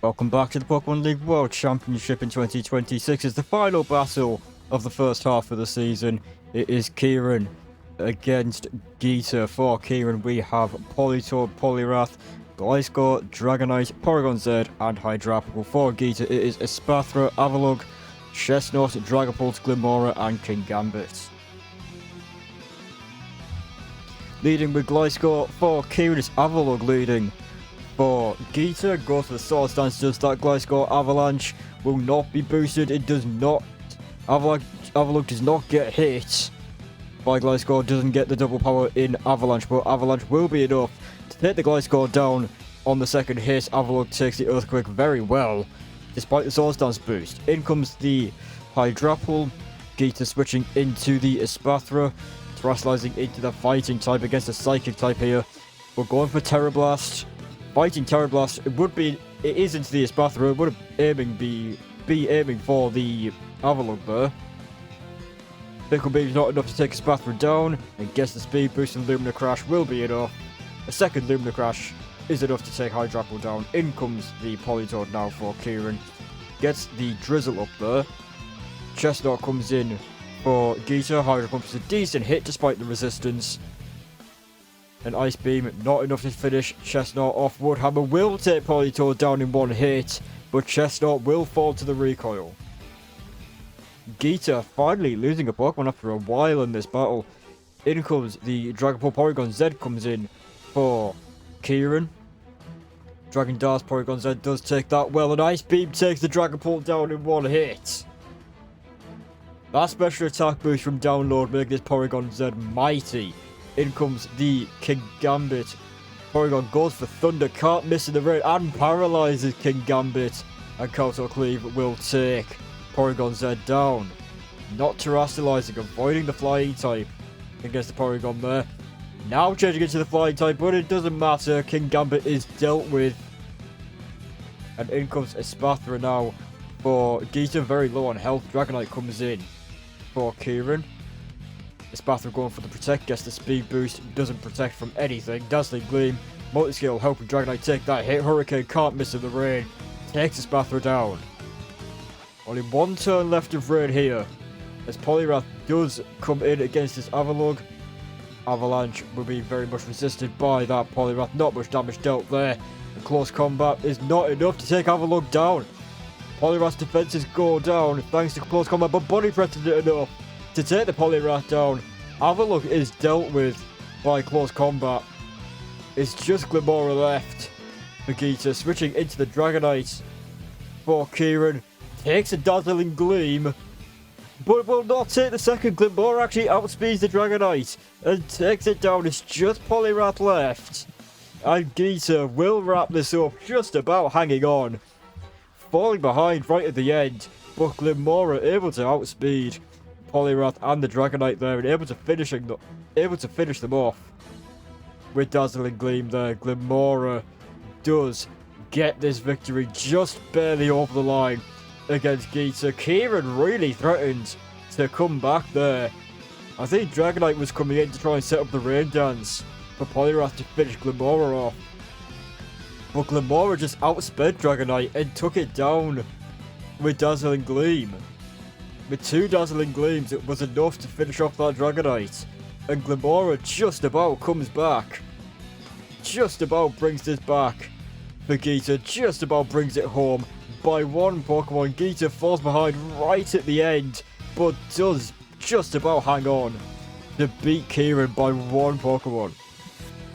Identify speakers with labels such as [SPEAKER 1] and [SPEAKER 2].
[SPEAKER 1] Welcome back to the Pokemon League World Championship in 2026. It's the final battle of the first half of the season. It is Kieran against Geeta. For Kieran, we have Politoed, Poliwrath, Gliscor, Dragonite, Porygon Z, and Hydrapple. For Geeta, it is Espathra, Avalugg, Chestnut, Dragapult, Glimmora, and Kingambit. Leading with Gliscor, for Kieran is Avalugg leading. For Geeta, goes for the Swords Dance, does that Gliscor Avalanche will not be boosted. It does not. Avalugg does not get hit by Gliscor, doesn't get the double power in Avalanche, but Avalanche will be enough to take the Gliscor down on the second hit. Avalugg takes the Earthquake very well, despite the Swords Dance boost. In comes the Hydrapple. Geeta switching into the Espathra, terrestrializing into the Fighting type against the Psychic type here. We're going for Terra Blast. Fighting Terra Blast, it is into the Espathra, it would be aiming for the Avalugg there. Fickle Beam's not enough to take Espathra down, and guess the speed boost and Lumina Crash will be enough. A second Lumina Crash is enough to take Hydrapple down. In comes the Politoed now for Kieran. Gets the Drizzle up there. Chestnut comes in for Geeta. Hydrapump is a decent hit despite the resistance. An Ice Beam, not enough to finish Chestnut off. Woodhammer will take Politoed down in one hit, but Chestnut will fall to the recoil. Geeta finally losing a Pokemon after a while in this battle. In comes the Dragapult. Porygon Z comes in for Kieran. Dragon Dance Porygon Z does take that well. An Ice Beam takes the Dragapult down in one hit. That special attack boost from download making this Porygon Z mighty. In comes the Kingambit. Porygon goes for Thunder, can't miss in the rain, and paralyzes Kingambit. And Koto Cleave will take Porygon Z down. Not terrestrializing, avoiding the flying type against the Porygon there. Now changing it to the flying type, but it doesn't matter. Kingambit is dealt with. And in comes Espathra now for Geeta, very low on health. Dragonite comes in for Kieran. Espathra going for the Protect, gets the speed boost, doesn't protect from anything. Dazzling Gleam, Multi-Skill helping Dragonite take that hit. Hurricane can't miss in the rain, takes Espathra down. Only one turn left of rain here, as Poliwrath does come in against this Avalugg. Avalanche will be very much resisted by that Poliwrath, not much damage dealt there. And close combat is not enough to take Avalugg down. Poliwrath's defenses go down thanks to close combat, but Body Press is enough to take the Poliwrath down. Avalugg is dealt with by close combat. It's just Glimmora left for Geeta, switching into the Dragonite for Kieran. Takes a Dazzling Gleam, but will not take the second. Glimmora actually outspeeds the Dragonite and takes it down. It's just Poliwrath left. And Geeta will wrap this up, just about hanging on. Falling behind right at the end, but Glimmora able to outspeed Poliwrath and the Dragonite there, and able to finish them off with Dazzling Gleam there. Glimmora does get this victory just barely over the line against Geeta. Kieran really threatened to come back there. I think Dragonite was coming in to try and set up the Rain Dance for Poliwrath to finish Glimmora off. But Glimmora just outsped Dragonite and took it down with Dazzling Gleam. With two Dazzling Gleams, it was enough to finish off that Dragonite. And Glimmora just about comes back. Just about brings this back for Geeta. Just about brings it home by one Pokemon. Geeta falls behind right at the end, but does just about hang on to beat Kieran by one Pokemon.